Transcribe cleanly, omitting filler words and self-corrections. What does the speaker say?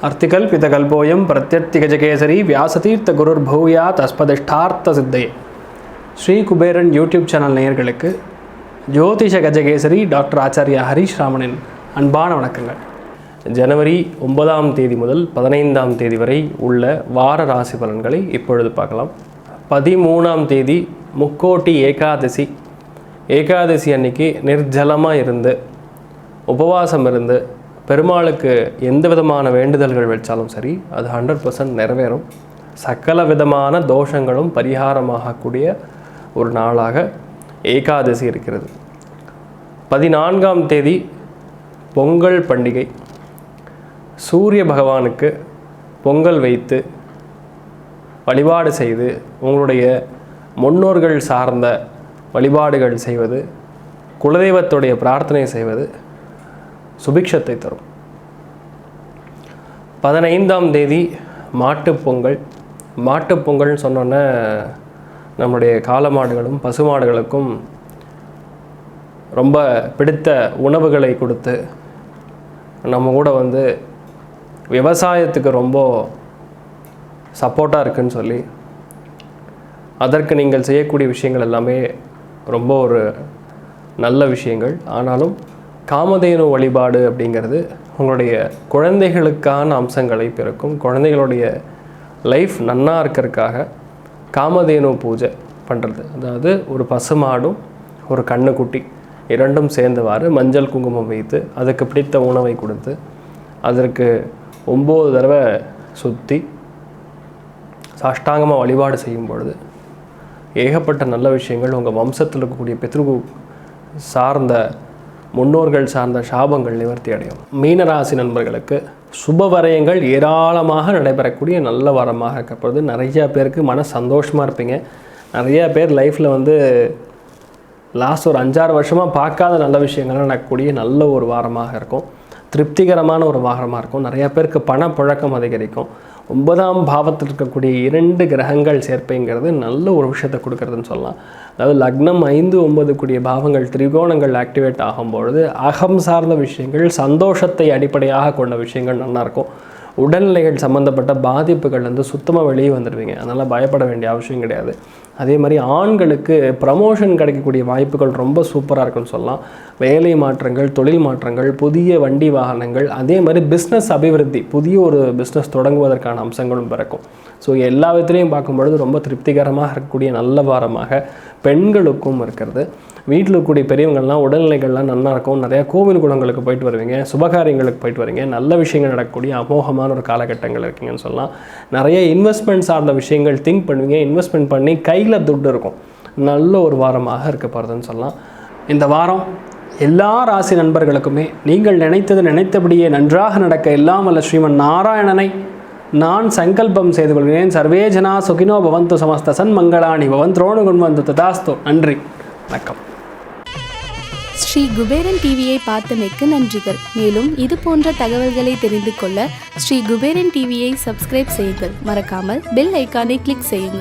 अर्तिकल्पितकल्पोऽयं प्रत्यर्थिगजकेसरी Vyasatirtha गुरुर्भूयात् अस्मदिष्टार्थ सिद्धये. Sri Kuberan YouTube channel நேயர்களுக்கு ஜோதிஷ Gajakesari doctor Acharya Harish ராமனின் அன்பான வணக்கங்கள். ஜனவரி 9ஆம் தேதி முதல் 15ஆம் தேதி வரை உள்ள வார ராசி பலன்களை இப்பொழுது பார்க்கலாம். 13ஆம் தேதி முக்கோட்டி ஏகாதசி. ஏகாதசி அன்னைக்கு நிர்ஜலமாக இருந்து உபவாசம் இருந்து பெருமாளுக்கு எந்த விதமான வேண்டுதல்கள் வச்சாலும் சரி அது 100% நிறைவேறும். சகல விதமான தோஷங்களும் பரிகாரமாகக்கூடிய ஒரு நாளாக ஏகாதசி இருக்கிறது. 14ஆம் தேதி பொங்கல் பண்டிகை. சூரிய பகவானுக்கு பொங்கல் வைத்து வழிபாடு செய்து உங்களுடைய முன்னோர்கள் சார்ந்த வழிபாடுகள் செய்வது, குலதெய்வத்துடைய பிரார்த்தனை செய்வது சுபிக்ஷத்தை தரும். 15ஆம் தேதி மாட்டுப்பொங்கல். மாட்டுப்பொங்கல்னு சொன்னோன்னே நம்முடைய காளமாடுகளும் பசுமாடுகளுக்கும் ரொம்ப பிடித்த உணவுகளை கொடுத்து நம்ம கூட விவசாயத்துக்கு ரொம்ப சப்போர்ட்டாக இருக்குன்னு சொல்லி அதற்கு நீங்கள் செய்யக்கூடிய விஷயங்கள் எல்லாமே ரொம்ப ஒரு நல்ல விஷயங்கள். ஆனாலும் காமதேனு வழிபாடு அப்படிங்கிறது உங்களுடைய குழந்தைகளுக்கான அம்சங்களை பிறக்கும். குழந்தைகளுடைய லைஃப் நன்னா இருக்கிறதுக்காக காமதேனு பூஜை பண்ணுறது, அதாவது ஒரு பசுமாடும் ஒரு கண்ணுக்குட்டி இரண்டும் சேர்ந்தவாறு மஞ்சள் குங்குமம் வைத்து அதுக்கு பிடித்த உணவை கொடுத்து அதற்கு 9 தடவை சுற்றி சாஷ்டாங்கமாக வழிபாடு செய்யும் பொழுது ஏகப்பட்ட நல்ல விஷயங்கள் உங்கள் வம்சத்தில் இருக்கக்கூடிய பித்ரு சார்ந்த முன்னோர்கள் சார்ந்த சாபங்கள் நிவர்த்தி அடையும். மீனராசி நண்பர்களுக்கு சுபவரயங்கள் ஏராளமாக நடைபெறக்கூடிய நல்ல வாரமாக இருக்கப்படுது. நிறையா பேருக்கு மன சந்தோஷமாக இருப்பீங்க. நிறையா பேர் லைஃப்பில் லாஸ்ட் ஒரு 5-6 வருஷமாக பார்க்காத நல்ல விஷயங்கள்லாம் நடக்கக்கூடிய நல்ல ஒரு வாரமாக இருக்கும். திருப்திகரமான ஒரு வாரமாக இருக்கும். நிறையா பேருக்கு பணப்புழக்கம் அதிகரிக்கும். 9ஆம் பாவத்தில் இருக்கக்கூடிய 2 கிரகங்கள் சேர்ப்பைங்கிறது நல்ல ஒரு விஷயத்தை கொடுக்கறதுன்னு சொல்லலாம். அதாவது லக்னம் 5, 9 கூடிய பாவங்கள் திரிகோணங்கள் ஆக்டிவேட் ஆகும்பொழுது அகம் சார்ந்த விஷயங்கள், சந்தோஷத்தை அடிப்படையாக கொண்ட விஷயங்கள் நல்லாயிருக்கும். உடல்நிலைகள் சம்மந்தப்பட்ட பாதிப்புகள் சுத்தமாக வெளியே வந்துடுவீங்க. அதனால் பயப்பட வேண்டிய அவசியம் கிடையாது. அதே மாதிரி ஆண்களுக்கு ப்ரமோஷன் கிடைக்கக்கூடிய வாய்ப்புகள் ரொம்ப சூப்பராக இருக்குன்னு சொல்லலாம். வேலை மாற்றங்கள், தொழில் மாற்றங்கள், புதிய வண்டி வாகனங்கள், அதே மாதிரி பிஸ்னஸ் அபிவிருத்தி, புதிய ஒரு பிஸ்னஸ் தொடங்குவதற்கான அம்சங்களும் பிறக்கும். ஸோ எல்லா விதத்துலையும் பார்க்கும்பொழுது ரொம்ப திருப்திகரமாக இருக்கக்கூடிய நல்ல வாரமாக பெண்களுக்கும் இருக்கிறது. வீட்டில் இருக்கக்கூடிய பெரியவங்கள்லாம் உடல்நிலைகள்லாம் நல்லா இருக்கும். நிறையா கோவில் குளங்களுக்கு போயிட்டு வருவீங்க, சுபகாரியங்களுக்கு போயிட்டு வருவீங்க, நல்ல விஷயங்கள் நடக்கக்கூடிய அமோகமான ஒரு காலகட்டங்கள் இருக்கீங்கன்னு சொல்லலாம். நிறைய இன்வெஸ்ட்மெண்ட் சார்ந்த விஷயங்கள் திங்க் பண்ணுவீங்க. இன்வெஸ்ட்மெண்ட் பண்ணி கையில் துட்டு இருக்கும். நல்ல ஒரு வாரமாக இருக்க போகிறதுன்னு சொல்லலாம். இந்த வாரம் எல்லா ராசி நண்பர்களுக்குமே நீங்கள் நினைத்தபடியே நன்றாக நடக்க எல்லாம் வல்ல ஸ்ரீமன் நாராயணனை நான் சங்கல்பம் செய்து கொள்கிறேன். சர்வே ஜனா சுகினோ பவந்து சமஸ்த சன்மங்களாணி பவந்த்ரோணு குண்வந்து ததாஸ்து. நன்றி, வணக்கம். ஸ்ரீ குபேரன் டிவியை பார்த்தமைக்கு நன்றிகள். மேலும் இது போன்ற தகவல்களை தெரிந்து கொள்ள ஸ்ரீ குபேரன் டிவியை சப்ஸ்கிரைப் செய்யுங்கள். மறக்காமல் பெல் ஐக்கானை கிளிக் செய்யுங்கள்.